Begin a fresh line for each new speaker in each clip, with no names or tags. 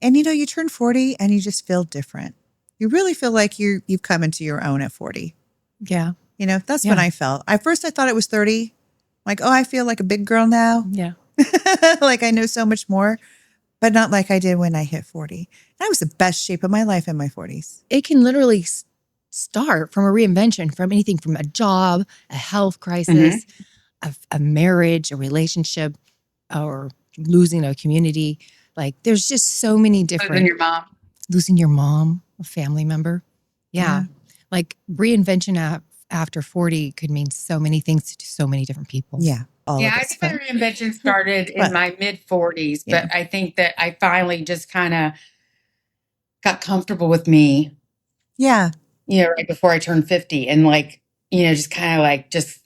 And you turn 40 and you just feel different. You really feel like you've come into your own at 40.
Yeah.
That's when I felt. At first I thought it was 30. Like, oh, I feel like a big girl now.
Yeah.
Like I know so much more, but not like I did when I hit 40. And I was the best shape of my life in my 40s.
It can literally start from a reinvention, from anything from a job, a health crisis, a marriage, a relationship, or losing a community. Like there's just so many different. Losing your mom, a family member. Yeah. Like reinvention after 40 could mean so many things to so many different people.
Yeah.
I think my reinvention started in my mid 40s, but I think that I finally just kind of got comfortable with me.
Yeah.
Right before I turned 50 and just kind of like just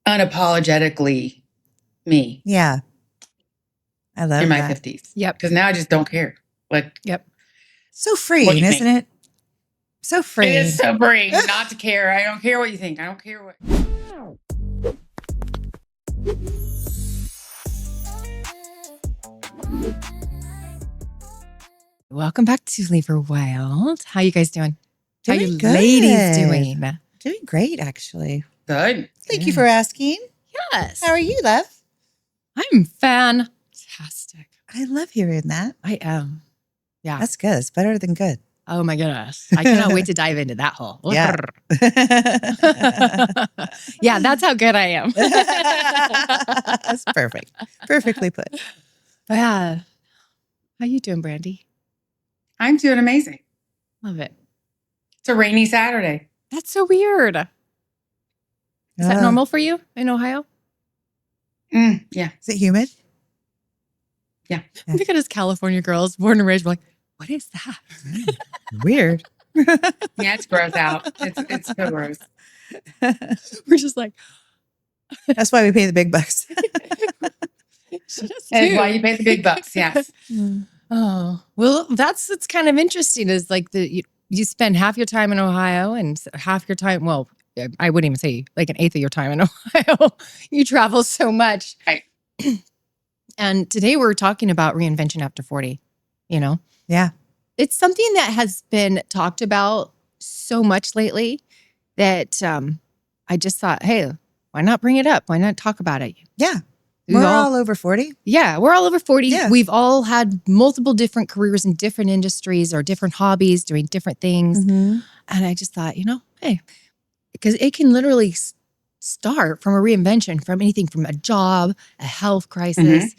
unapologetically me.
Yeah. I love
in my
that.
50s.
Yep.
Because now I just don't care.
Yep.
So freeing, isn't it? So freeing.
It is so freeing not to care. I don't care what you think. I don't care what.
Welcome back to Leave Her Wyld. How you guys doing? How
Doing
you
good.
ladies doing?
Doing great, actually.
Good.
Thank you for asking.
Yes.
How are you, love?
I'm fantastic.
I love hearing that.
I am. Yeah.
That's good. It's better than good.
Oh my goodness. I cannot wait to dive into that hole.
Yeah.
Yeah, that's how good I am.
That's perfect. Perfectly put.
Yeah. How you doing, Brandy?
I'm doing amazing.
Love it.
It's a rainy Saturday.
That's so weird. Is that normal for you in Ohio?
Yeah.
Is it humid?
Yeah.
Look at us California girls, born and raised. We're like, what is that?
Weird.
Yeah, it's gross out. It's so gross.
We're just like,
that's why we pay the big bucks.
That's why you pay the big bucks. Yes.
Oh, well, it's kind of interesting is like you spend half your time in Ohio and half your time, well, I wouldn't even say like an eighth of your time in Ohio. You travel so much.
Right.
And today we're talking about reinvention after 40,
Yeah.
It's something that has been talked about so much lately that I just thought, hey, why not bring it up? Why not talk about it?
Yeah. We're all over 40.
Yeah, we're all over 40.
Yeah.
We've all had multiple different careers in different industries or different hobbies, doing different things.
Mm-hmm.
And I just thought, hey, because it can literally start from a reinvention, from anything from a job, a health crisis,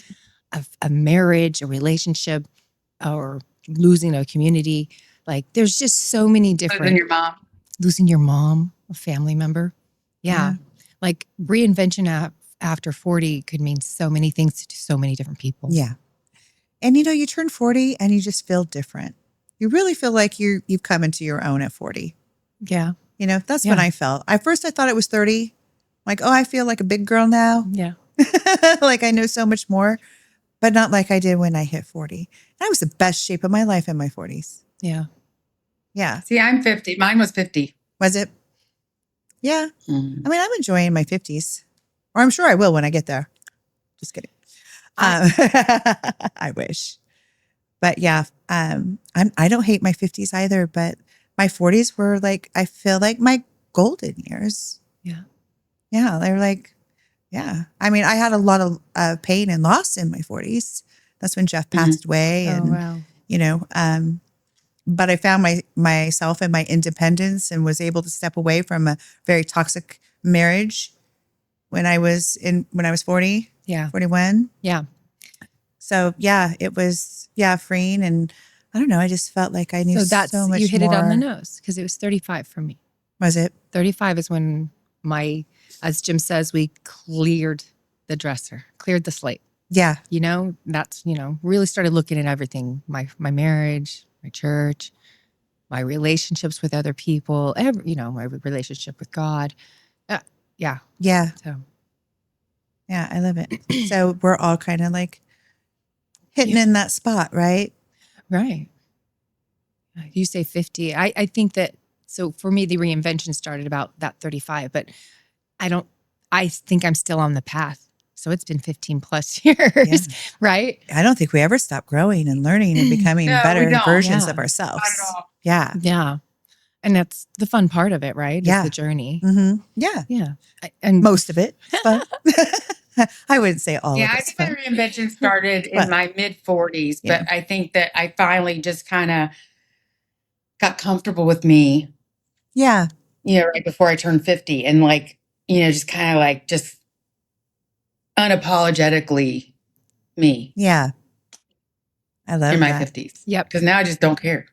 a marriage, a relationship, or losing a community. Like there's just so many different. Losing your mom, a family member. Yeah. Like reinvention after 40 could mean so many things to so many different people.
Yeah. And you turn 40 and you just feel different. You really feel like you've come into your own at 40.
Yeah.
That's when I felt. At first I thought it was 30. Like, oh, I feel like a big girl now.
Yeah.
Like I know so much more, but not like I did when I hit 40. And I was the best shape of my life in my 40s.
Yeah.
Yeah.
See, I'm 50. Mine was 50.
Was it? Yeah. I mean, I'm enjoying my 50s. Or I'm sure I will when I get there. Just kidding. I wish. But yeah, I don't hate my 50s either, but my 40s were like, I feel like my golden years.
Yeah.
Yeah. They were like, yeah. I mean, I had a lot of pain and loss in my 40s. That's when Jeff passed away. And,
wow.
But I found myself and my independence and was able to step away from a very toxic marriage when I was 40,
Yeah.
41.
Yeah.
So yeah, it was, freeing. And I don't know, I just felt like I knew so much more.
You hit it on the nose because it was 35 for me.
Was it?
35 is when as Jim says, we cleared the dresser, cleared the slate.
Yeah.
That's, really started looking at everything, my marriage, my church, my relationships with other people, my relationship with God. Yeah.
Yeah.
So.
Yeah, I love it. So we're all kind of like hitting in that spot, right?
Right. You say 50. I think that, so for me, the reinvention started about that 35, but I think I'm still on the path. So it's been 15 plus years, right?
I don't think we ever stop growing and learning and becoming
No, we
better
don't.
versions
Yeah.
of
Not at
ourselves.
all.
Yeah.
Yeah. And that's the fun part of it, right?
Yeah.
Is the journey.
Yeah.
Yeah. And
Most of it. It's fun. I wouldn't say all
Yeah,
of
I
it's
think my
fun.
reinvention started in
But,
my mid 40s,
yeah.
but I think that I finally just kind of got comfortable with me,
Yeah.
right before I turned 50 and just kind of just unapologetically me
Yeah. I love
in my
that.
50s.
Yep.
Because now I just don't care.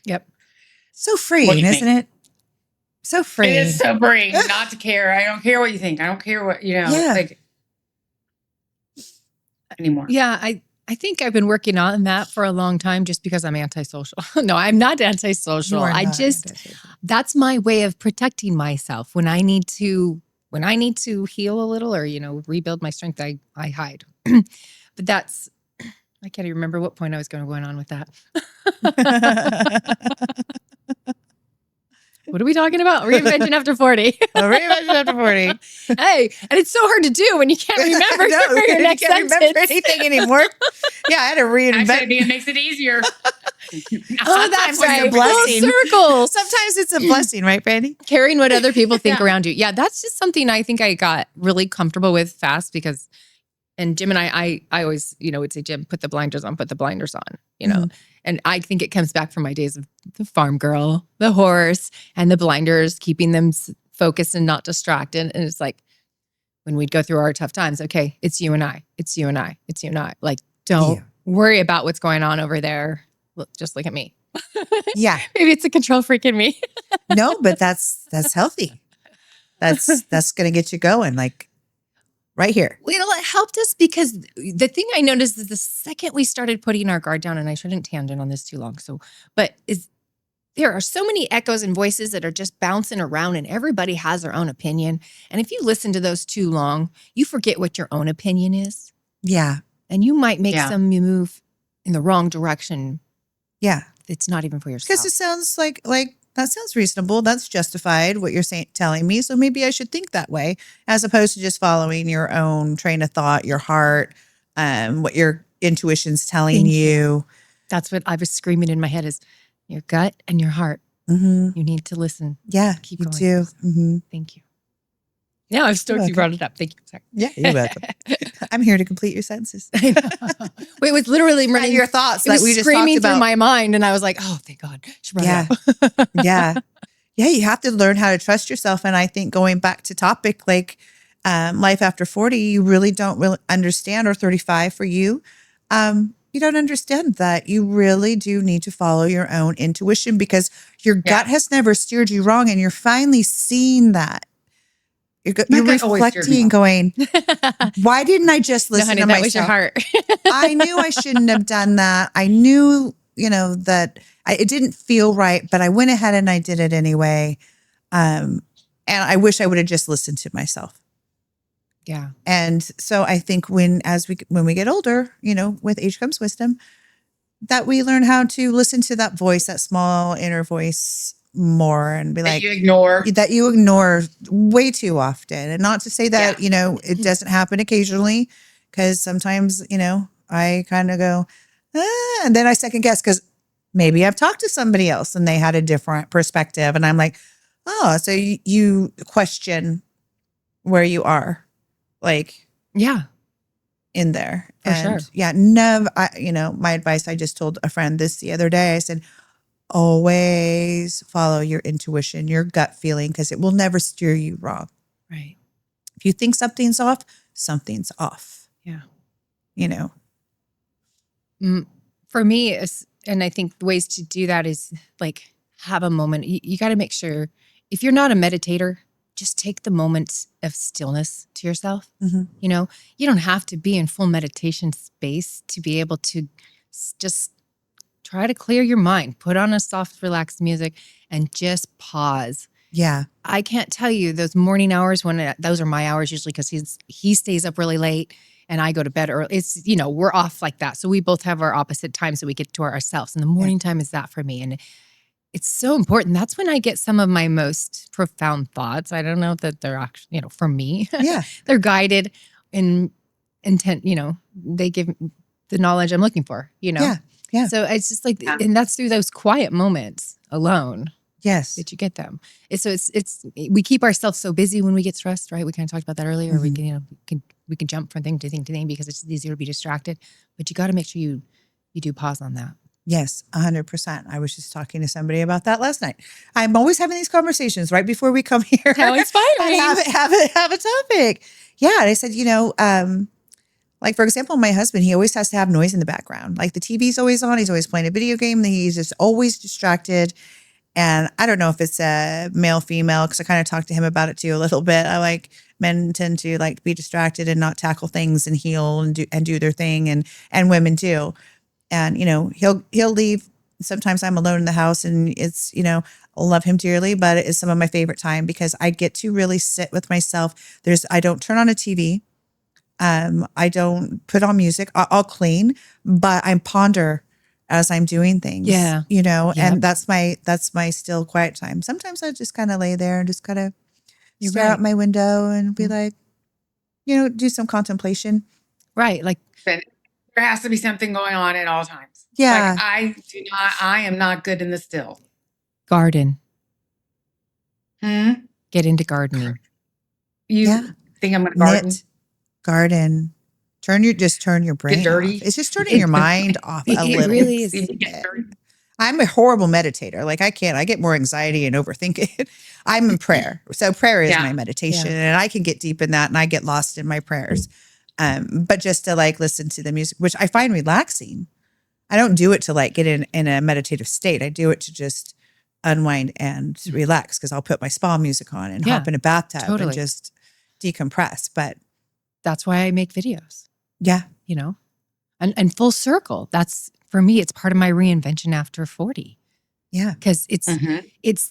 Yep.
So
What do
freeing,
you
isn't it? So
It
freeing.
is so freeing not to care. I don't care what you think. I don't care what,
Yeah.
Yeah.
Anymore.
I think I've been working on that for a long time just because I'm antisocial. No, I'm not antisocial.
You are
I
not
just,
antisocial.
that's my way of protecting myself. When I need to heal a little or, rebuild my strength, I hide. But that's, I can't even remember what point I was going on with that. What are we talking about? Reinvention after 40.
Reinvention after 40.
Hey, and it's so hard to do when you can't remember
No,
your
you
next
can't
sentence.
remember anything anymore. Yeah, I had to
Actually, I
reinvent.
think it makes it easier.
Oh, that's
Sometimes it's a
right.
blessing.
Full circle.
Sometimes it's a blessing, right, Brandy?
Caring what other people think
Yeah.
around you. Yeah, that's just something I think I got really comfortable with fast because, and Jim and I always, would say, Jim, put the blinders on, And I think it comes back from my days of the farm girl, the horse, and the blinders, keeping them focused and not distracted. And it's like, when we'd go through our tough times, okay, it's you and I, it's you and I, it's you and I. Like, don't
Yeah.
worry about what's going on over there. Just look at me.
Yeah.
Maybe it's a control freak in me.
No, but that's healthy. That's going to get you going. Like right here.
Well, it helped us because the thing I noticed is the second we started putting our guard down, and I shouldn't tangent on this too long. There are so many echoes and voices that are just bouncing around, and everybody has their own opinion. And if you listen to those too long, you forget what your own opinion is,
Yeah.
and you might make
Yeah.
some move in the wrong direction.
Yeah.
It's not even for yourself.
Because it sounds like that sounds reasonable. That's justified what you're telling me. So maybe I should think that way, as opposed to just following your own train of thought, your heart, what your intuition's telling
Thank
you.
That's what I was screaming in my head is your gut and your heart.
Mm-hmm.
You need to listen.
Yeah,
Keep
you
going.
do. Mm-hmm.
Thank you. Yeah, I'm stoked you
welcome.
brought it up. Thank you. Sorry.
Yeah, you're welcome. I'm here to complete your sentences.
I know. Wait, it was literally
And
running
your thoughts
it was
that we just
screaming
talked
through
about.
my mind, and I was like, "Oh, thank God, she brought
Yeah.
it up."
Yeah. Yeah, you have to learn how to trust yourself. And I think going back to topic life after 40, you really don't really understand, or 35 for you. You don't understand that you really do need to follow your own intuition because your gut has never steered you wrong. And you're finally seeing that. You're
gut always steered me
reflecting, going, why didn't I just
No,
listen
honey,
to
that
myself?
was your heart.
I knew I shouldn't have done that. I knew, that it didn't feel right, but I went ahead and I did it anyway. And I wish I would have just listened to myself.
Yeah.
And so I think when we get older, with age comes wisdom, that we learn how to listen to that voice, that small inner voice more, and be
That
like,
you ignore.
that you ignore way too often. And not to say that, it doesn't happen occasionally, because sometimes, I kind of go, and then I second guess because maybe I've talked to somebody else and they had a different perspective. And I'm like, oh, so you question where you are,
Yeah.
in there.
For sure.
Yeah, never, my advice, I just told a friend this the other day. I said, always follow your intuition, your gut feeling, because it will never steer you wrong.
Right.
If you think something's off, something's off.
Yeah. For me, and I think the ways to do that is have a moment. You got to make sure, if you're not a meditator, just take the moments of stillness to yourself.
Mhm.
You don't have to be in full meditation space to be able to just try to clear your mind, put on a soft, relaxed music, and just pause.
Yeah.
I can't tell you those morning hours those are my hours usually, because he stays up really late and I go to bed early. It's, we're off like that. So we both have our opposite times that we get to ourselves. And the morning time is that for me. And it's so important. That's when I get some of my most profound thoughts. I don't know that they're actually, for me,
Yeah.
they're guided. And intent, they give the knowledge I'm looking for,
Yeah. Yeah.
So it's just like, and that's through those quiet moments alone
Yes.
that you get them. So we keep ourselves so busy when we get stressed, right? We kind of talked about that earlier. We can jump from thing to thing to thing because it's easier to be distracted, but you got to make sure you do pause on that.
Yes, 100%. I was just talking to somebody about that last night. I'm always having these conversations right before we come here.
How inspiring.
have a topic. Yeah. And I said, like, for example, my husband, he always has to have noise in the background. Like the TV's always on. He's always playing a video game. He's just always distracted. And I don't know if it's a male, female, because I kind of talked to him about it too a little bit. I like men tend to like be distracted and not tackle things and heal and do their thing. And women too. And, he'll leave. Sometimes I'm alone in the house and it's, I love him dearly, but it is some of my favorite time because I get to really sit with myself. I don't turn on a TV. I don't put on music. I'll clean, but I ponder as I'm doing things.
Yeah.
And that's my still quiet time. Sometimes I just kind of lay there and just kind of stare out my window and be like, do some contemplation.
Right. Like
There has to be something going on at all times.
Yeah.
Like I am not good in the still.
garden.
Hmm?
Get into gardening.
You think I'm going to garden?
Knit, garden. Turn your brain
dirty.
off. It's just turning your mind off a little.
It really is.
Get dirty.
I'm a horrible meditator. Like I get more anxiety and overthink it. I'm in prayer. So prayer is my meditation and I can get deep in that and I get lost in my prayers. But just to like listen to the music, which I find relaxing. I don't do it to like get in a meditative state. I do it to just unwind and relax because I'll put my spa music on and hop in a bathtub and just decompress. But
that's why I make videos.
Yeah.
And full circle. That's for me, it's part of my reinvention after 40.
Yeah.
Because it's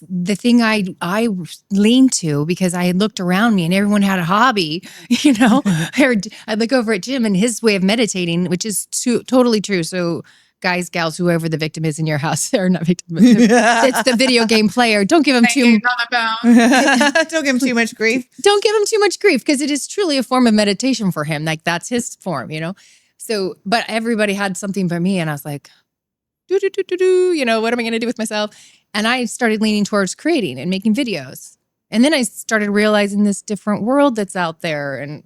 the thing I lean to because I had looked around me and everyone had a hobby, I'd look over at Jim and his way of meditating, which is totally true. So guys, gals, whoever the victim is in your house, they're not victim. It's the video game player. Don't give him
don't give him too much grief.
Don't give him too much grief because it is truly a form of meditation for him. Like that's his form, So, but everybody had something for me and I was like, what am I going to do with myself? And I started leaning towards creating and making videos. And then I started realizing this different world that's out there. And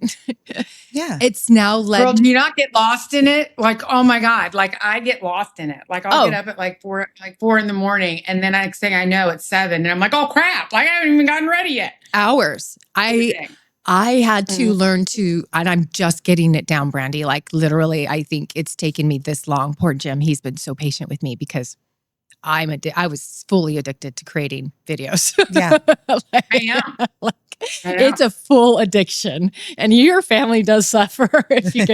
it's now led.
Girl, do you not get lost in it? Like, oh my God. Like I get lost in it. Like I'll get up at like 4 in the morning. And then next thing I know, it's 7. And I'm like, oh crap. Like I haven't even gotten ready yet.
Hours. I had to learn to, and I'm just getting it down, Brandy. Like literally, I think it's taken me this long. Poor Jim, he's been so patient with me because I was fully addicted to creating videos.
Yeah,
I am.
It's a full addiction, and your family does suffer if you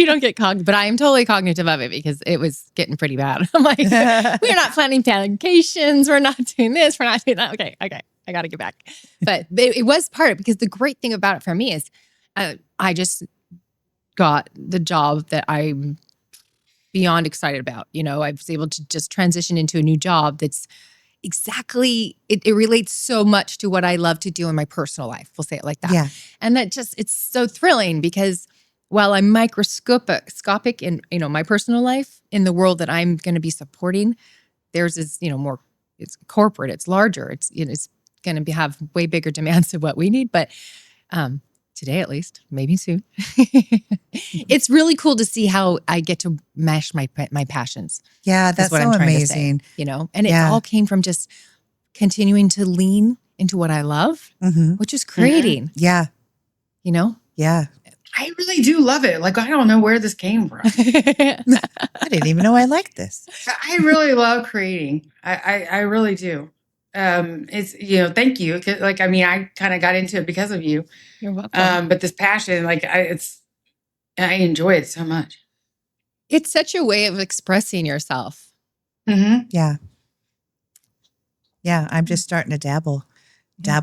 don't get cognitive. But I am totally cognitive of it because it was getting pretty bad. I'm like, we're not planning vacations. We're not doing this. We're not doing that. Okay. I got to get back. But it was part of it because the great thing about it for me is I just got the job that I'm beyond excited about. I was able to just transition into a new job that's exactly, it relates so much to what I love to do in my personal life. We'll say it like that.
Yeah.
And that it's so thrilling because while I'm microscopic in, my personal life, in the world that I'm going to be supporting, theirs is, more, it's corporate, it's larger, it's going to have way bigger demands of what we need. But today, at least, maybe soon, it's really cool to see how I get to mesh my passions.
Yeah, that's
what
so
I'm trying
amazing.
To say, and it all came from just continuing to lean into what I love, which is creating.
Yeah. Yeah.
I really do love it. Like, I don't know where this came from.
I didn't even know I liked this.
I really love creating. I really do. It's, thank you. Like, I mean, I kind of got into it because of you.
You're welcome.
But this passion, like I enjoy it so much.
It's such a way of expressing yourself.
Mm-hmm.
Yeah. Yeah. I'm just starting to dabble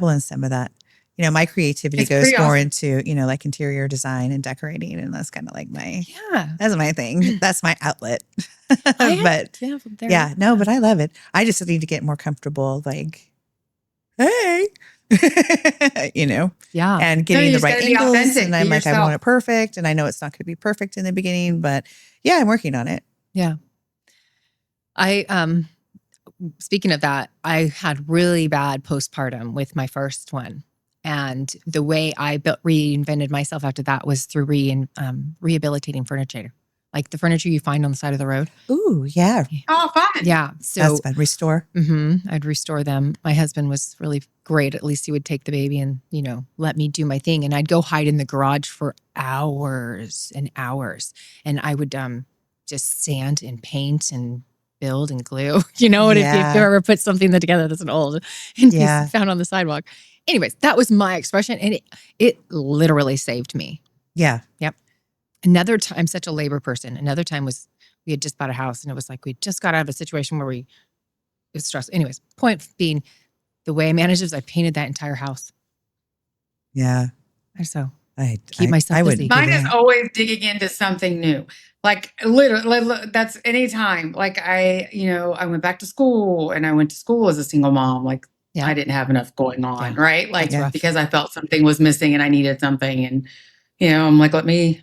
in some of that. My creativity goes more into, like interior design and decorating. And that's kind of like that's my thing. That's my outlet. But but I love it. I just need to get more comfortable. Like, hey, you know,
Yeah.
and getting
you
the
just
right
gotta be
angles.
authentic,
And I'm
be
like, I
yourself.
want it perfect. And I know it's not going to be perfect in the beginning, but yeah, I'm working on it.
Yeah. Speaking of that, I had really bad postpartum with my first one. And the way I reinvented myself after that was through rehabilitating furniture. Like the furniture you find on the side of the road.
Ooh, yeah.
Oh, fun.
Yeah. So
That's fun. Restore.
I'd restore them. My husband was really great. At least he would take the baby and, let me do my thing. And I'd go hide in the garage for hours and hours. And I would just sand and paint and build and glue. You know what? If you ever put something together that's an old and you found on the sidewalk. Anyways, that was my expression. And it literally saved me.
Yeah.
Yep. Another time, I'm such a labor person. Another time was we had just bought a house and it was like we just got out of a situation where it was stressful. Anyways, point being, the way I managed it was I painted that entire house.
Yeah.
I keep myself busy.
Mine is always digging into something new. Like literally, that's anytime. Like I went back to school and I went to school as a single mom. Like I didn't have enough going on, right? Like because I felt something was missing and I needed something. And, I'm like, let me,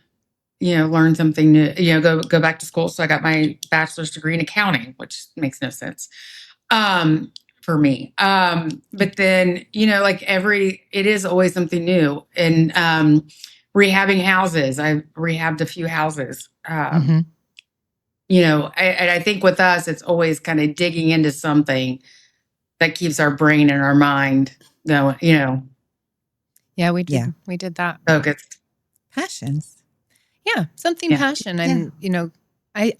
learn something new, go back to school. So I got my bachelor's degree in accounting, which makes no sense. For me. But then, it is always something new. And rehabbing houses. I rehabbed a few houses. And I think with us, it's always kind of digging into something that keeps our brain and our mind going,
Yeah, we did that.
Focused.
Passions.
Yeah, something passion. And,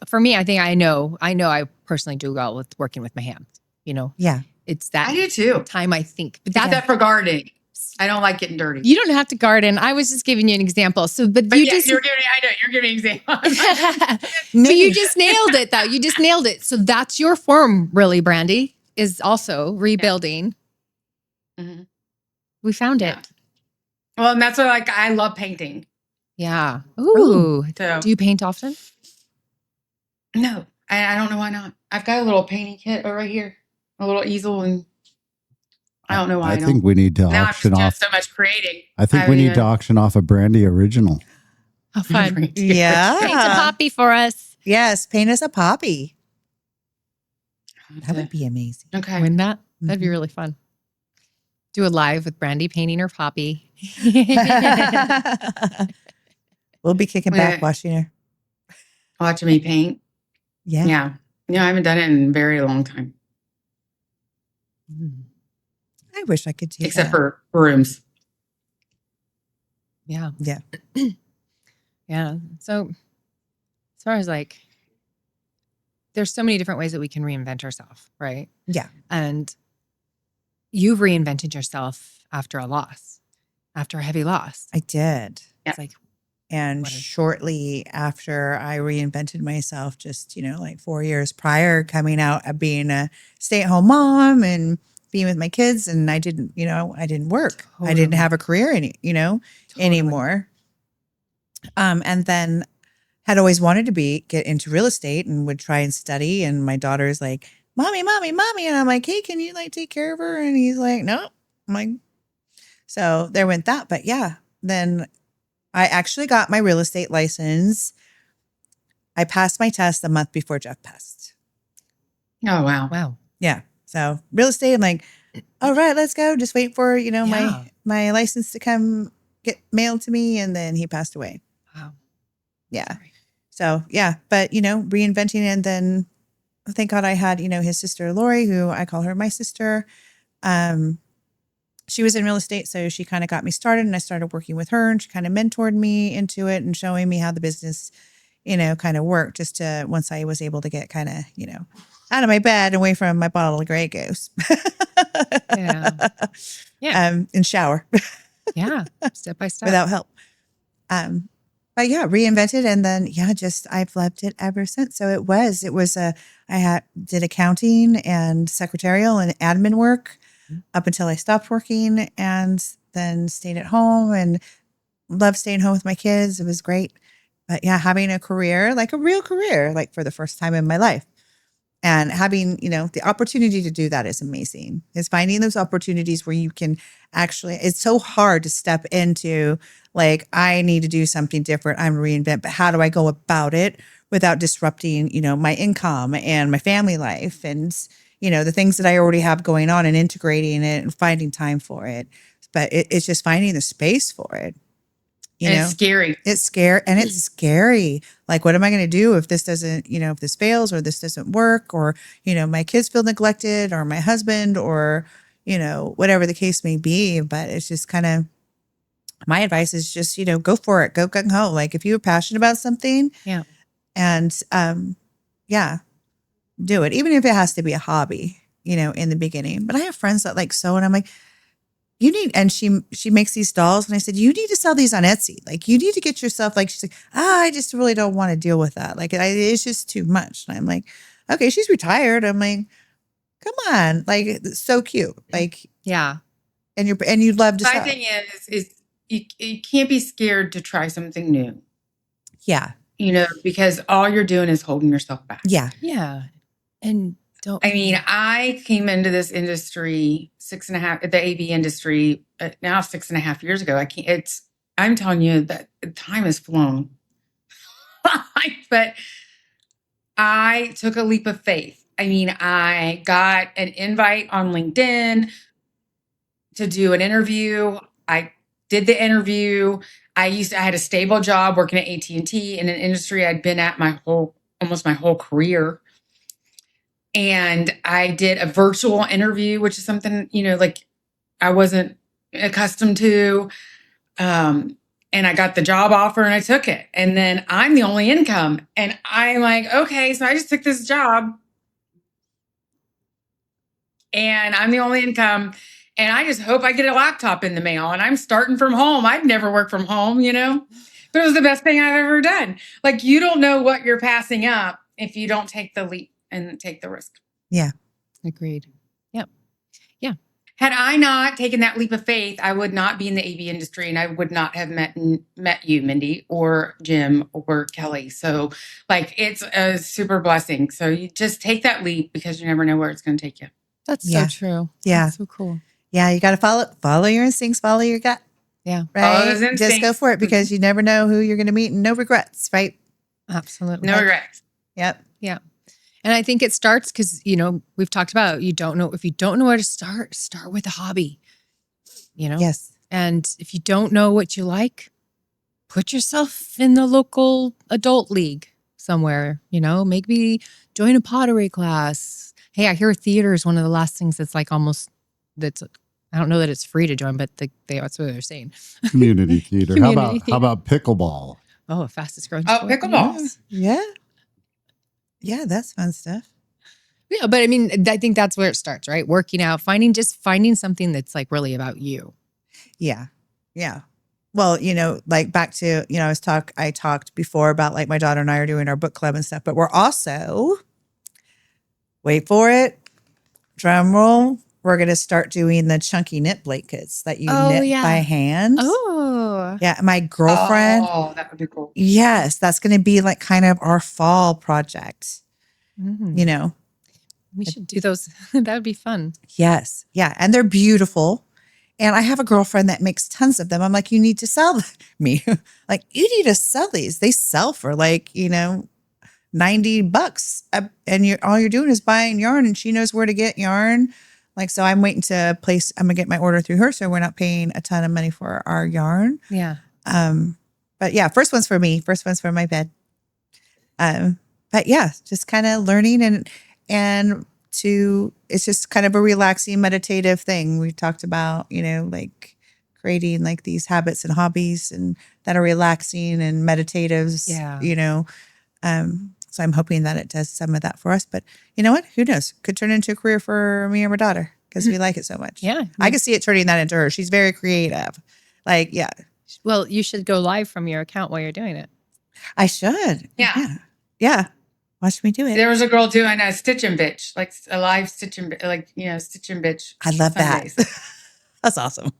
for me, I think I know I personally do well with working with my hands,
Yeah.
It's that
I do too.
time I think. But
Except for gardening. I don't like getting dirty.
You don't have to garden. I was just giving you an example. So, but you're giving examples. But you just nailed it though. You just nailed it. So that's your form really, Brandy, is also rebuilding. Mm-hmm. We found it.
Well, and that's what I love painting.
Yeah. Ooh.
So,
do you paint often?
No, I don't know why not. I've got a little painting kit right here, a little easel, and I don't know why.
I think we need to auction off
so much creating.
I think we need to auction off a Brandy original.
How fun!
Yeah,
paint a poppy for us.
Yes, paint us a poppy. That would be amazing.
Okay, win that. That'd be really fun. Do a live with Brandy painting her poppy.
We'll be kicking back watching her.
Watching me paint.
Yeah.
Yeah. I haven't done it in a very long time.
I wish I could do
Except for rooms.
Yeah.
Yeah.
Yeah. So as far as there's so many different ways that we can reinvent ourselves, right?
Yeah.
And you've reinvented yourself after a loss, after a heavy loss.
I did.
Yeah. It's
and shortly after I reinvented myself, just, 4 years prior, coming out of being a stay-at-home mom and being with my kids, and I didn't work. Totally. I didn't have a career anymore. And then had always wanted to get into real estate and would try and study. And my daughter's like, mommy. And I'm like, hey, can you take care of her? And he's like, no. I'm like, so there went that. But yeah, then I actually got my real estate license. I passed my test the month before Jeff passed.
Oh, wow.
Wow.
Yeah. So real estate, I'm like, all right, let's go. Just wait for, my license to come get mailed to me. And then he passed away.
Wow.
Yeah. Sorry. So yeah, but reinventing, and then thank God I had, his sister Lori, who I call her my sister. She was in real estate, so she kind of got me started, and I started working with her, and she kind of mentored me into it and showing me how the business, kind of worked, just to, once I was able to get kind of, out of my bed, away from my bottle of Grey Goose.
Yeah.
And shower.
Yeah. Step by step.
Without help. But yeah, reinvented, and then I've loved it ever since. So I did accounting and secretarial and admin work up until I stopped working, and then stayed at home and loved staying home with my kids. It was great. But yeah, having a career, like a real career, like for the first time in my life. And having, the opportunity to do that is amazing. It's finding those opportunities where you can actually, it's so hard to step into like, I need to do something different. I'm reinvent, but how do I go about it without disrupting, my income and my family life and, the things that I already have going on and integrating it and finding time for it. But it's just finding the space for it.
It's scary.
It's scary. And it's scary. Like, what am I going to do if this doesn't, if this fails or this doesn't work or, my kids feel neglected or my husband or, whatever the case may be. But it's just kind of, my advice is just, go for it. Go gung ho. Like if you're passionate about something and, do it. Even if it has to be a hobby, in the beginning. But I have friends that like sew and I'm like, and she makes these dolls. And I said, you need to sell these on Etsy. Like you need to get yourself, like, she's like, I just really don't want to deal with that. Like it's just too much. And I'm like, okay, she's retired. I'm like, come on. Like it's so cute. Like,
yeah.
And you'd love to
My
sew.
thing is you can't be scared to try something new.
Yeah.
Because all you're doing is holding yourself back.
Yeah.
Yeah. And
I came into this industry the AV industry now 6.5 years ago. I'm telling you that time has flown. But I took a leap of faith. I got an invite on LinkedIn to do an interview. I did the interview. I had a stable job working at AT&T in an industry I'd been at almost my whole career. And I did a virtual interview, which is something, like I wasn't accustomed to. And I got the job offer and I took it. And then I'm the only income. And I'm like, okay, so I just took this job and I'm the only income. And I just hope I get a laptop in the mail and I'm starting from home. I've never worked from home, but it was the best thing I've ever done. Like you don't know what you're passing up if you don't take the leap and take the risk.
Yeah.
Agreed. Yep. Yeah.
Had I not taken that leap of faith, I would not be in the AV industry and I would not have met you, Mindy, or Jim or Kelly. So like it's a super blessing. So you just take that leap because you never know where it's going to take you.
That's so true.
Yeah.
That's so cool.
Yeah. You got to follow your instincts, follow your gut.
Yeah.
Right. Just go for it because you never know who you're going to meet and no regrets. Right.
Absolutely.
No regrets.
Yep.
Yeah. And I think it starts because, we've talked about if you don't know where to start with a hobby,
Yes.
And if you don't know what you like, put yourself in the local adult league somewhere, maybe join a pottery class. Hey, I hear theater is one of the last things that's like I don't know that it's free to join, but that's what they're saying.
Community theater. How about pickleball?
Oh, fastest growing
Oh,
sport.
pickleball.
Yeah. Yeah, that's fun stuff.
Yeah, but I think that's where it starts, right? Working out, finding something that's like really about you.
Yeah. Yeah. Well, like back to, I talked before about like my daughter and I are doing our book club and stuff, but we're also, wait for it, drum roll, we're going to start doing the chunky knit blankets that you knit by hand.
Oh.
Yeah. My girlfriend.
Oh, that would be cool.
Yes. That's going to be like kind of our fall project,
We should do those. That would be fun.
Yes. Yeah. And they're beautiful. And I have a girlfriend that makes tons of them. I'm like, you need to sell me. Like, you need to sell these. They sell for like, $90. And all you're doing is buying yarn and she knows where to get yarn. Like, so I'm waiting to place, I'm going to get my order through her. So we're not paying a ton of money for our yarn.
Yeah.
But yeah, first one's for me. First one's for my bed. But yeah, just kind of learning and it's just kind of a relaxing, meditative thing. We talked about, like creating like these habits and hobbies and that are relaxing and meditatives, so I'm hoping that it does some of that for us. But you know what? Who knows? Could turn into a career for me or my daughter because we like it so much.
Yeah.
I can see it turning that into her. She's very creative. Like, yeah.
Well, you should go live from your account while you're doing it.
I should.
Yeah.
Yeah. Watch me do it.
There was a girl doing a stitch and bitch, like a live stitch and stitch and bitch.
I love
Sundays.
that. That's awesome.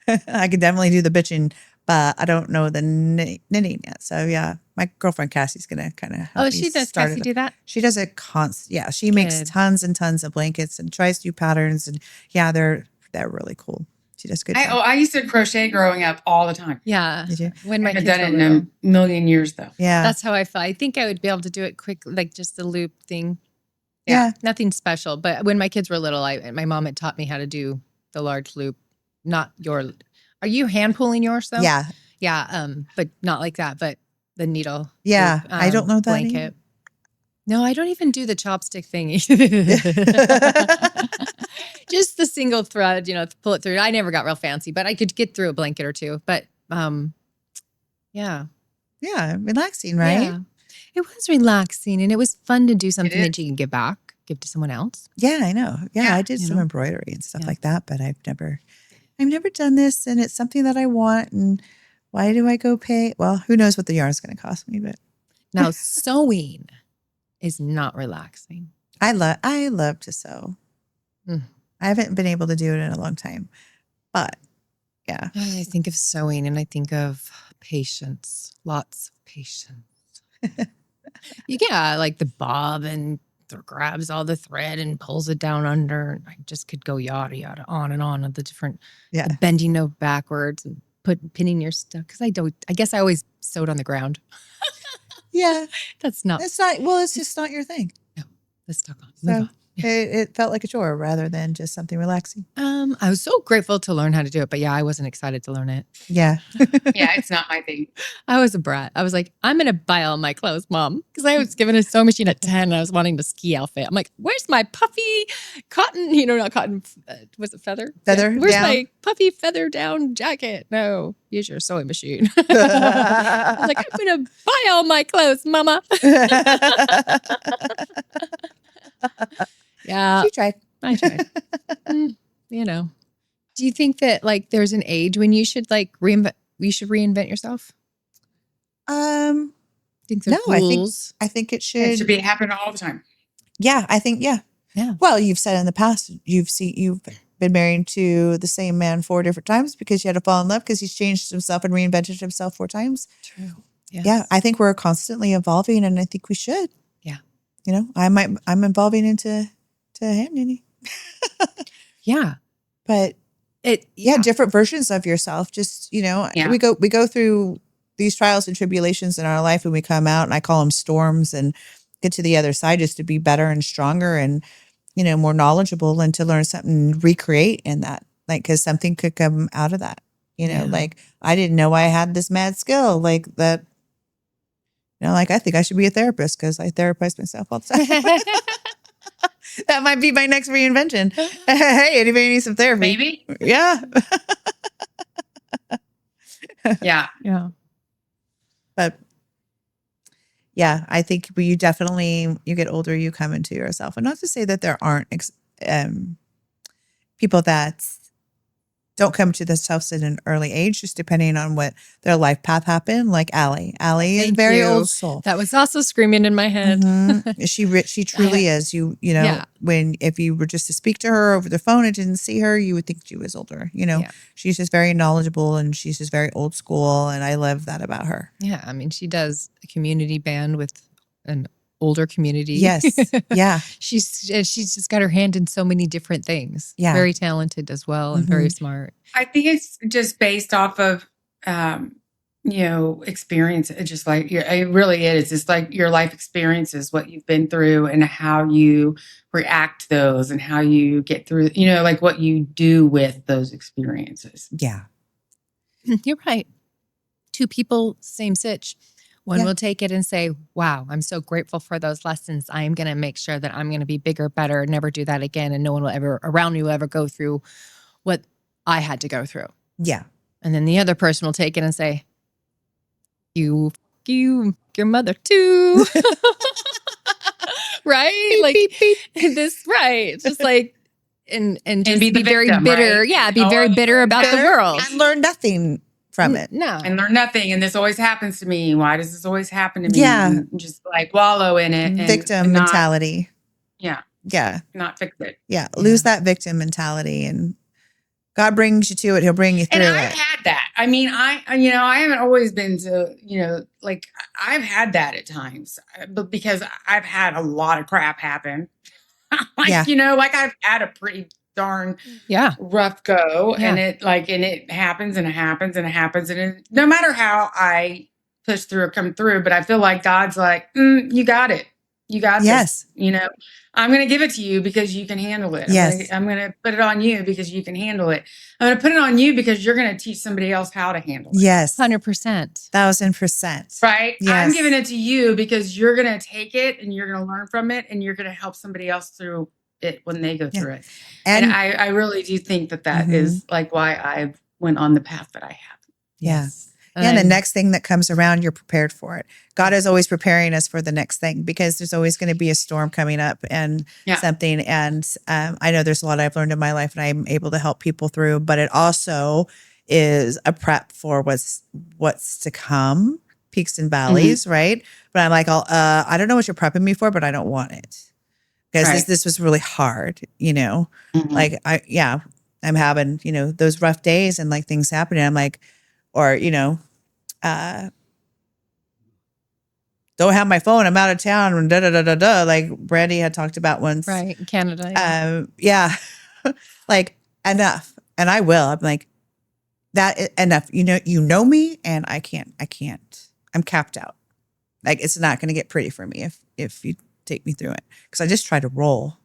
I could definitely do the bitching but I don't know the knitting yet. So yeah, my girlfriend Cassie's gonna kind of help me
she does.
start
Cassie
it.
do that?
She does it yeah, she makes
Good.
tons and tons of blankets and tries new patterns, and yeah, they're really cool. She does good.
I used to crochet growing up all the time.
Yeah.
Did you?
When
I
my
haven't
kids
done
were
it in
little.
a million years though.
Yeah,
That's how I felt. I think I would be able to do it quick, like just the loop thing.
yeah.
Nothing special. But when my kids were little, my mom had taught me how to do the large loop. Not your. Are you hand pulling yours though?
Yeah.
Yeah. But not like that. But the needle.
Yeah.
Loop,
I don't know that
blanket.
either.
No, I don't even do the chopstick thingy. Just the single thread, pull it through. I never got real fancy, but I could get through a blanket or two. But yeah.
Yeah, relaxing, right?
Yeah. It was relaxing and it was fun to do something that you can give back, give to someone else.
Yeah, I know. Yeah, I did
you
some
know?
embroidery and stuff like that, but I've never done this, and it's something that I want. And why do I go pay? Well, who knows what the yarn's going to cost me? But
Now sewing is not relaxing.
I love to sew.
Mm.
I haven't been able to do it in a long time, but yeah.
I think of sewing and I think of patience, lots of patience. Like the bob and grabs all the thread and pulls it down under. I just could go yada yada on and on of the different the bending over backwards and pinning your stuff. Because I guess I always sewed on the ground.
Yeah,
That's not.
it's not. Well, it's just not your thing.
No, let's talk on.
So
Move on.
it felt like a chore rather than just something relaxing.
I was so grateful to learn how to do it, but yeah, I wasn't excited to learn it.
Yeah.
Yeah, it's not my thing.
I was a brat. I was like, I'm going to buy all my clothes, Mom. Because I was given a sewing machine at 10 and I was wanting the ski outfit. I'm like, where's my puffy cotton, not cotton, was it feather?
Feather
Yeah. Where's
down?
my puffy feather down jacket? No, use your sewing machine. I was like, I'm going to buy all my clothes, Mama. Yeah.
She tried.
I tried. Do you think that like there's an age when you should reinvent yourself? Think there's rules?
I think it should.
It should be happening all the time.
Yeah, I think yeah. Well, you've said in the past you've been married to the same man 4 different times because you had to fall in love because he's changed himself and reinvented himself 4 times.
True. Yes.
Yeah, I think we're constantly evolving, and I think we should.
Yeah.
I'm evolving into hand knitting.
Yeah.
But different versions of yourself. Just, we go through these trials and tribulations in our life, and we come out, and I call them storms, and get to the other side just to be better and stronger and, more knowledgeable, and to learn something, recreate in that, like, because something could come out of that, like I didn't know I had this mad skill like that. Like I think I should be a therapist because I therapize myself all the time. That might be my next reinvention. Hey, anybody need some therapy?
Maybe.
Yeah.
Yeah.
Yeah.
But yeah, I think you get older, you come into yourself. And not to say that there aren't people that don't come to themselves at an early age, just depending on what their life path happened. Like Allie. Allie is a very old soul.
That was also screaming in my head.
Mm-hmm. She truly is. When if you were just to speak to her over the phone and didn't see her, you would think she was older. She's just very knowledgeable and she's just very old school, and I love that about her.
Yeah, I mean, she does a community band with an older community.
Yes, yeah.
She's just got her hand in so many different things.
Yeah,
very talented as well, and very smart.
I think it's just based off of experience. It's just like it really is. It's like your life experiences, what you've been through, and how you react to those, and how you get through. Like what you do with those experiences.
Yeah,
you're right. 2 people, same sitch. One will take it and say, wow, I'm so grateful for those lessons. I am going to make sure that I'm going to be bigger, better, never do that again. And no one will ever around me will ever go through what I had to go through.
Yeah.
And then the other person will take it and say, you, your mother too. Right?
Beep,
like
beep, beep.
this, right. Just like, and just be
the
very
victim,
bitter.
right?
Yeah. Be very bitter about the world.
And learn nothing from it.
No.
And learn nothing. And this always happens to me. Why does this always happen to me?
Yeah.
And just like wallow in it.
Victim mentality.
Yeah.
Yeah.
Not fix it.
Yeah. Lose that victim mentality and God brings you to it. He'll bring you through
And I've
it.
had that. I mean, I haven't always been to, like I've had that at times, but because I've had a lot of crap happen.
Yeah.
Like I've had a pretty darn rough go,
Yeah.
and it happens and it happens and it happens. And no matter how I push through or come through, but I feel like God's like, you got it. You got
Yes.
this. I'm going to give it to you because you can handle it.
Yes.
I'm going to put it on you because you can handle it. I'm going to put it on you because you're going to teach somebody else how to handle it.
Yes.
100%.
1000%.
Right?
Yes.
I'm giving it to you because you're going to take it and you're going to learn from it and you're going to help somebody else through it when they go through it. And I really do think that is like why I went on the path that I have.
Yeah. And the next thing that comes around, you're prepared for it. God is always preparing us for the next thing because there's always going to be a storm coming up and something. And I know there's a lot I've learned in my life and I'm able to help people through, but it also is a prep for what's to come, peaks and valleys, right? But I'm like, I don't know what you're prepping me for, but I don't want it because this was really hard, like I'm having, those rough days and like things happening. I'm like, or, don't have my phone. I'm out of town. And like Brandy had talked about once.
Right. In Canada.
Like enough. And I will. I'm like, that enough. You know me and I can't. I'm capped out. Like it's not going to get pretty for me if you take me through it. Because I just try to roll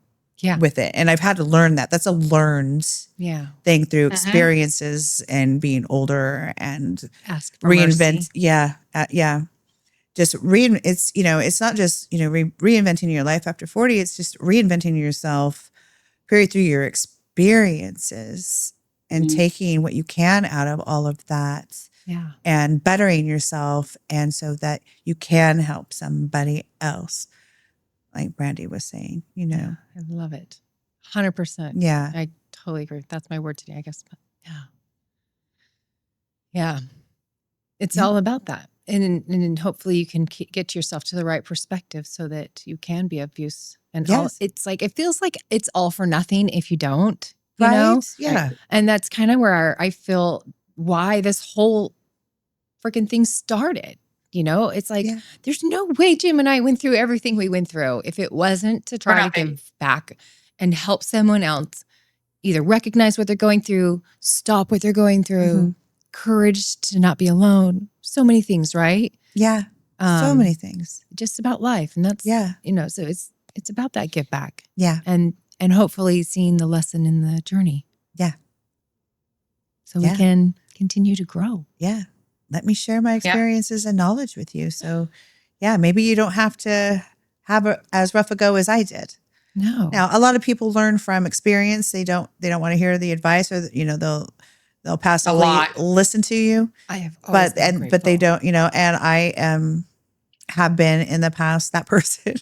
with it. And I've had to learn that. That's a learned thing through experiences and being older and
ask for
reinvent.
Mercy.
Just it's, it's not just, reinventing your life after 40. It's just reinventing yourself period through your experiences and taking what you can out of all of that and bettering yourself. And so that you can help somebody else. Like Brandy was saying,
I love it. 100%.
Yeah.
I totally agree. That's my word today, I guess. But yeah. It's all about that. And hopefully you can get yourself to the right perspective so that you can be of use. And it's like, it feels like it's all for nothing if you don't, you know?
Yeah.
And that's kind of where I feel why this whole freaking thing started. It's like, there's no way Jim and I went through everything we went through if it wasn't to try to give back and help someone else either recognize what they're going through, stop what they're going through, courage to not be alone. So many things, right?
Yeah. So many things.
Just about life. And that's, so it's about that give back.
Yeah.
And hopefully seeing the lesson in the journey.
Yeah.
So we can continue to grow.
Yeah. Let me share my experiences and knowledge with you. So maybe you don't have to have as rough a go as I did.
No.
Now, a lot of people learn from experience. They don't want to hear the advice or, they'll passively listen to you.
I have
but they don't, and I have been in the past that person.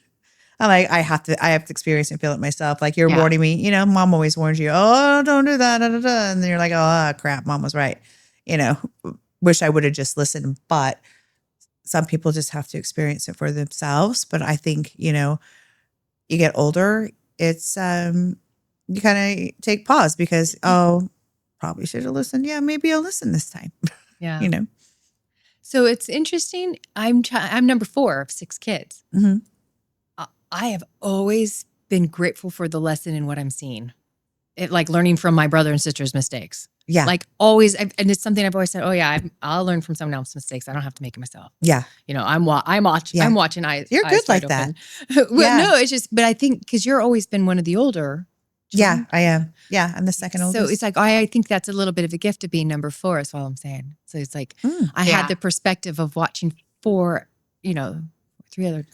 I'm like, I have to experience and feel it myself. Like you're warning me, mom always warns you, oh, don't do that. And then you're like, oh, crap, mom was right. Wish I would have just listened, but some people just have to experience it for themselves. But I think, you get older, it's, you kind of take pause because, probably should have listened. Yeah, maybe I'll listen this time.
Yeah.
So
it's interesting. I'm number 4 of 6 kids.
Mm-hmm.
I have always been grateful for the lesson in what I'm seeing. Like learning from my brother and sister's mistakes.
Yeah.
Like always. And it's something I've always said, I'll learn from someone else's mistakes. I don't have to make it myself.
Yeah.
I'm watching. I'm watching eyes.
You're good like that.
No, it's just, but I think because you're always been one of the older.
Yeah, I am. Yeah, I'm the second oldest.
So it's like, I think that's a little bit of a gift of being number 4 is all I'm saying. So it's like, I had the perspective of watching 4, 3 other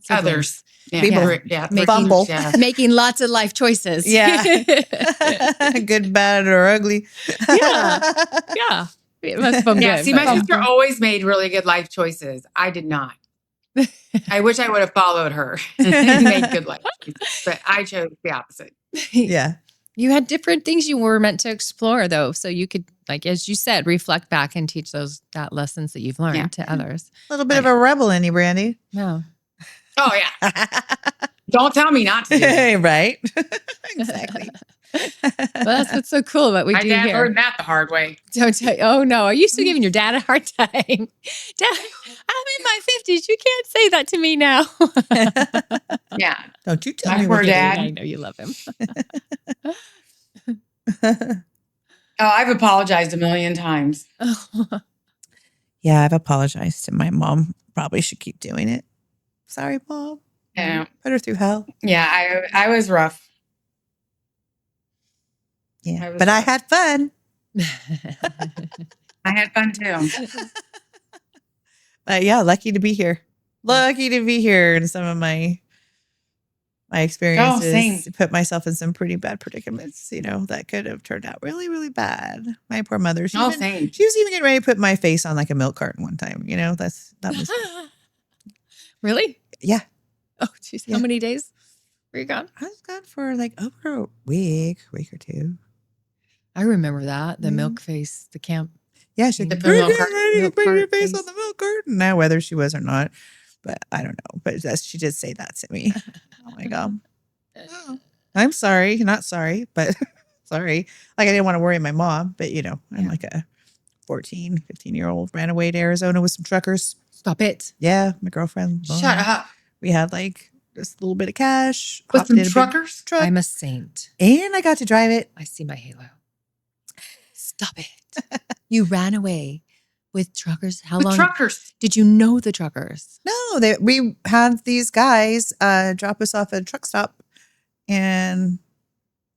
others.
Making lots of life choices.
Yeah. Good, bad, or ugly.
Yeah. It must have been good.
See, my sister always made really good life choices. I did not. I wish I would have followed her and made good life choices, but I chose the opposite.
Yeah.
You had different things you were meant to explore, though. So you could, like, as you said, reflect back and teach that lessons that you've learned to others.
A little bit of a rebel in you, Brandy.
No.
Oh, yeah. Don't tell me not to do it.
Right. Exactly.
Well, that's what's so cool about what we
My
do
dad
here.
learned that the hard way.
Don't tell you. Oh no, are you still giving your dad a hard time? Dad, I'm in my 50s. You can't say that to me now.
Yeah.
Don't you tell
My
me
poor
what to do.
dad.
I know you love him.
Oh, I've apologized a million times.
Yeah, I've apologized to my mom. Probably should keep doing it. Sorry, Mom.
Yeah.
Put her through hell.
Yeah, I was rough.
Yeah.
I was
But I
rough.
had fun.
I had fun too.
But yeah, lucky to be here. Lucky to be here. And some of my experiences
same.
put myself in some pretty bad predicaments, that could have turned out really, really bad. My poor mother. She was
Same.
even getting ready to put my face on like a milk carton one time. That was
Really?
yeah.
Oh, geez.
Yeah.
How many days were you gone?
I was gone for like over a week or two.
I remember that. The
Yeah.
milk face, the camp.
Yeah, she
The
put
milk
ready to
milk
put your
cart
face
face.
on the milk carton. Now, whether she was or not, but I don't know. But she did say that to me. Oh my God. Oh, I'm sorry. Not sorry, but sorry. Like I didn't want to worry my mom, but I'm like a 14, 15-year-old, ran away to Arizona with some truckers.
Stop it.
Yeah, my girlfriend.
Shut up.
We had like just a little bit of cash.
With
hopped
some
in a big
truckers?
truck,
I'm a saint.
and I got to drive it.
I see my halo. Stop it. You ran away with truckers. How
With
long
truckers.
did you know the truckers?
No, we had these guys drop us off at a truck stop, and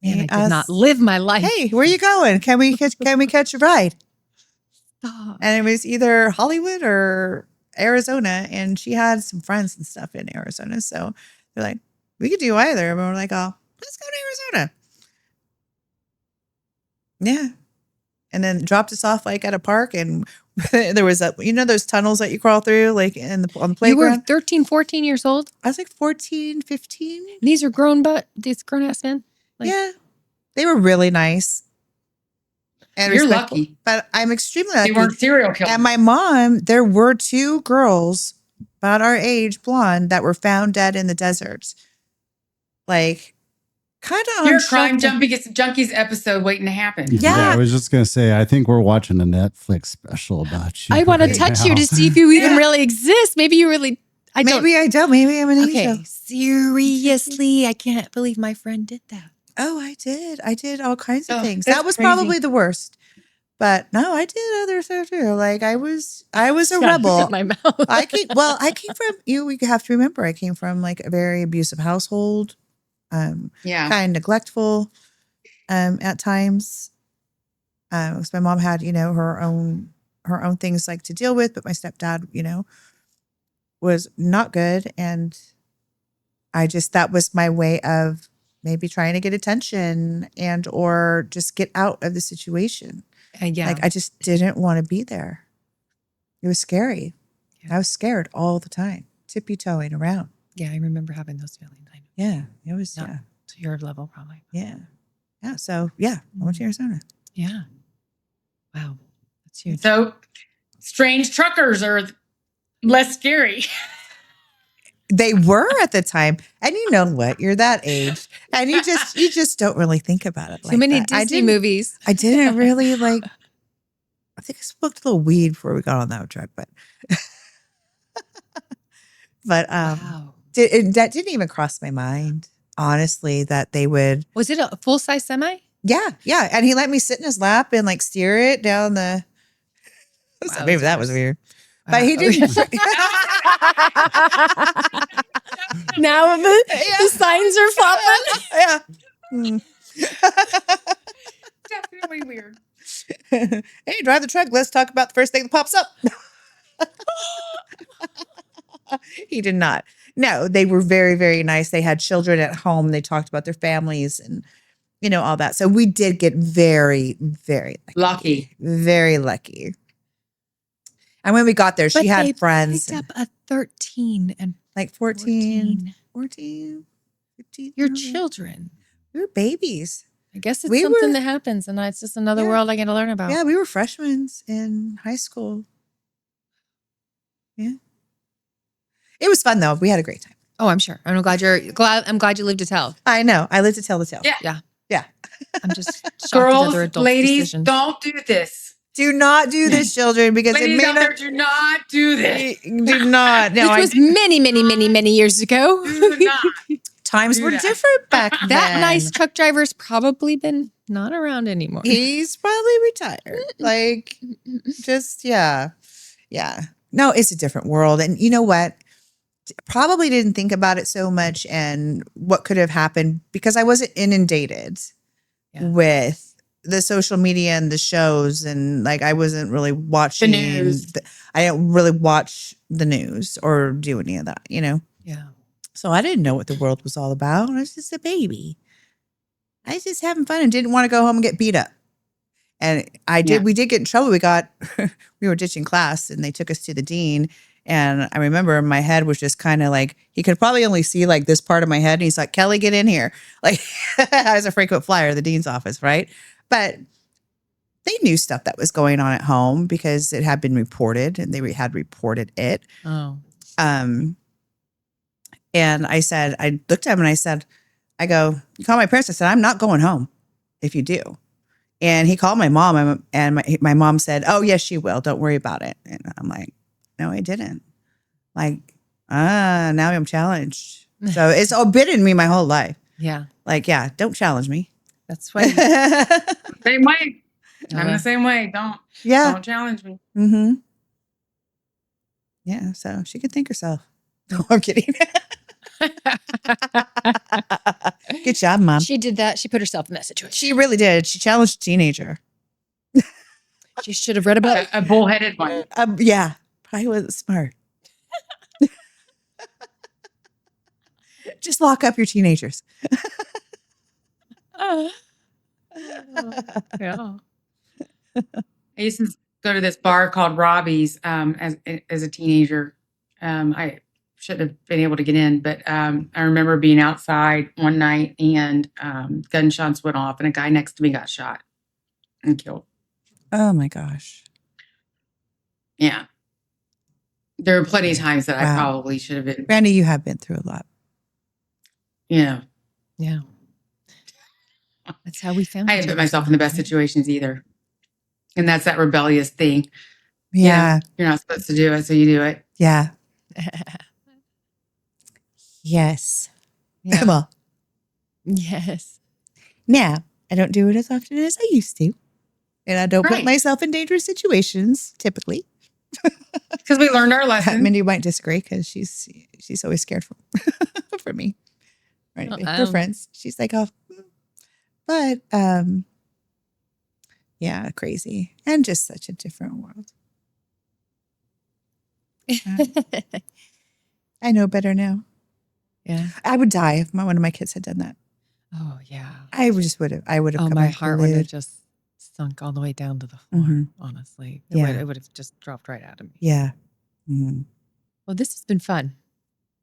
Man, I
he
did not
asked,
live my life.
"Hey, where you going? Can we catch a ride?"
Stop.
And it was either Hollywood or Arizona, and she had some friends and stuff in Arizona, so they're like, "We could do either." And we're like, "Oh, let's go to Arizona." Yeah. And then dropped us off like at a park, and there was those tunnels that you crawl through like on the
You were
playground.
13, 14 years old.
I was like 14, 15.
These are these grown ass men. Like-
Yeah. They were really nice. And
You're
respectful.
lucky.
But I'm extremely
They
lucky.
weren't serial killers.
And my mom, there were 2 girls about our age, blonde, that were found dead in the desert. Like, kind of
Your crime junkies episode waiting to happen.
Yeah.
I was just going to say, I think we're watching a Netflix special about you.
I want to
right
touch
now.
you to see if you even
Yeah.
really exist. Maybe you really. I don't.
Maybe I don't. Maybe I'm an angel.
Okay, seriously, I can't believe my friend did that.
Oh, I did. I did all kinds of
Oh,
things.
that's
That was
crazy.
probably the worst. But no, I did other stuff too. Like I was a rebel.
Shut my mouth.
I came from we have to remember I came from like a very abusive household.
Yeah.
Kind of neglectful at times. 'Cause my mom had, her own things like to deal with, but my stepdad, was not good. And that was my way of maybe trying to get attention or just get out of the situation.
Yeah.
Like I just didn't want to be there. It was scary.
Yeah.
I was scared all the time, tippy-toeing around.
Yeah, I remember having those feelings. I know.
Yeah, it was,
Not
yeah.
to your level, probably.
Yeah. Yeah. So, yeah, I went to Arizona.
Yeah. Wow. That's huge.
So strange truckers are less scary.
They were at the time. And you know what? You're that age. And you just don't really think about it like
Too many
that.
Disney movies.
I didn't really I think I smoked a little weed before we got on that truck, but
Wow.
that didn't even cross my mind, honestly, that they would.
Was it a full size semi?
Yeah. And he let me sit in his lap and like steer it down the. So
Wow,
maybe that was weird. But he didn't.
Now the signs are flopping.
Yeah. Mm.
Definitely weird.
Hey, drive the truck. Let's talk about the first thing that pops up. He did not. No, they were very, very nice. They had children at home. They talked about their families and, all that. So we did get very, very
Lucky.
Very lucky. And when we got there, she had friends.
Picked up a 13 and
Like 14, 15.
Your children.
We were babies.
I guess it's
We
something
were-
that happens, and it's just another
Yeah.
world I got to learn about.
Yeah, we were freshmen in high school. Yeah. It was fun though. We had a great time.
Oh, I'm sure. I'm glad you lived to tell.
I know. I lived to tell the tale.
Yeah.
Yeah.
Yeah.
I'm just shocked at
Girls,
other adults'
ladies,
decisions.
don't do this.
Do not do this, children, because it
Ladies
may
out there,
not.
do not do this.
Do not. No,
Which was many years ago.
Do not.
times
do
were
that.
different back then.
That nice truck driver's probably been not around anymore.
He's probably retired. Like, just, yeah. Yeah. No, it's a different world. And you know what? Probably didn't think about it so much and what could have happened because I wasn't inundated with the social media and the shows. And like, I wasn't really watching
The news.
I didn't really watch the news or do any of that, you know?
Yeah.
So I didn't know what the world was all about. I was just a baby. I was just having fun and didn't want to go home and get beat up. And we did get in trouble. We were ditching class and they took us to the dean. And I remember my head was just kind of like, he could probably only see like this part of my head. And he's like, Kelly, get in here. Like I was a frequent flyer at the dean's office, right? But they knew stuff that was going on at home because it had been reported and they had reported it.
Oh.
And I looked at him and I go, you call my parents? I said, I'm not going home if you do. And he called my mom and my mom said, oh, yes, she will. Don't worry about it. And I'm like, no, I didn't. Like, now I'm challenged. So it's all been in me my whole life.
Yeah.
Like, yeah, don't challenge me.
That's why.
Same way. I'm the same way. Don't challenge me.
Mm-hmm. Yeah, so she could think herself. No, I'm kidding. Good job, Mom.
She did that. She put herself in that situation.
She really did. She challenged a teenager.
She should have read about it.
A bullheaded one.
Yeah, probably wasn't smart. Just lock up your teenagers.
Yeah.
I used to go to this bar called Hobbies as a teenager. I shouldn't have been able to get in, but I remember being outside one night and gunshots went off and a guy next to me got shot and killed.
Oh my gosh.
Yeah. There were plenty of times that I
Wow.
probably should have been.
Randy, you have been through a lot.
Yeah.
Yeah. That's how we found
I didn't put myself in the best situations either. And that's that rebellious thing.
Yeah.
You're not supposed to do it, so you do it.
Yeah. Yes.
Yeah.
Well,
Yes.
now I don't do it as often as I used to. And I don't put
Right.
myself in dangerous situations typically.
Because we learned our lesson.
Mindy might disagree because she's always scared for for me. Right. Her friends. She's like, oh, but yeah, crazy. And just such a different world. I know better now.
Yeah.
I would die if one of my kids had done that.
Oh, yeah.
I would have.
Oh,
come
my
back to
heart would have
live.
just sunk all the way down to the floor,
Mhm.
honestly.
Yeah.
It would have just dropped right out of me.
Yeah. Mhm.
Well, this has been fun.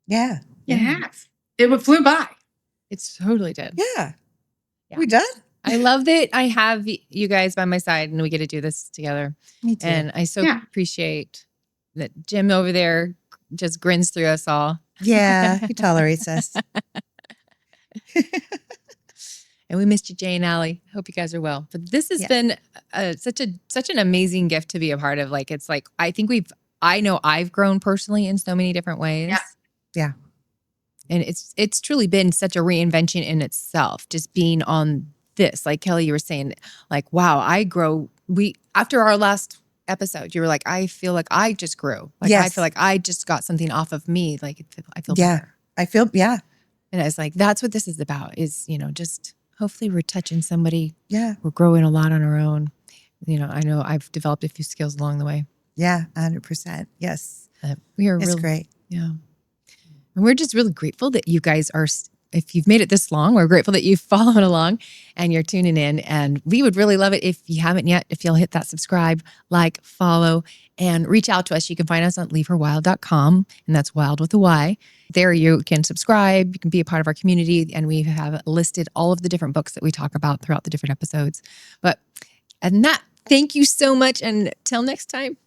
Yeah.
It has. It flew by.
It's totally did.
Yeah.
Yeah.
We done?
I love that I have you guys by my side and we get to do this together.
Me too.
And I so
Yeah.
appreciate that Jim over there just grins through us all.
yeah, he tolerates us.
And we missed you, Jay and Allie. Hope you guys are well. But this has
Yeah.
been such an amazing gift to be a part of. Like, it's like, I know I've grown personally in so many different ways.
Yeah.
Yeah.
And it's truly been such a reinvention in itself, just being on this. Like Kelly, you were saying, like, wow, after our last episode, you were like, I feel like I just grew. Like, I
Yes.
feel like I just got something off of me. Like, I feel
Yeah.
better.
I feel, yeah.
And I was like, that's what this is about is, just hopefully we're touching somebody.
Yeah.
We're growing a lot on our own. I know I've developed a few skills along the way.
Yeah. 100%. Yes.
We are
It's
really,
great.
yeah. And we're just really grateful that you guys are, if you've made it this long, we're grateful that you've followed along and you're tuning in. And we would really love it if you haven't yet, if you'll hit that subscribe, like, follow, and reach out to us. You can find us on leaveherwyld.com, and that's wild with a Y. There you can subscribe, you can be a part of our community, and we have listed all of the different books that we talk about throughout the different episodes. But, and that, thank you so much. And till next time.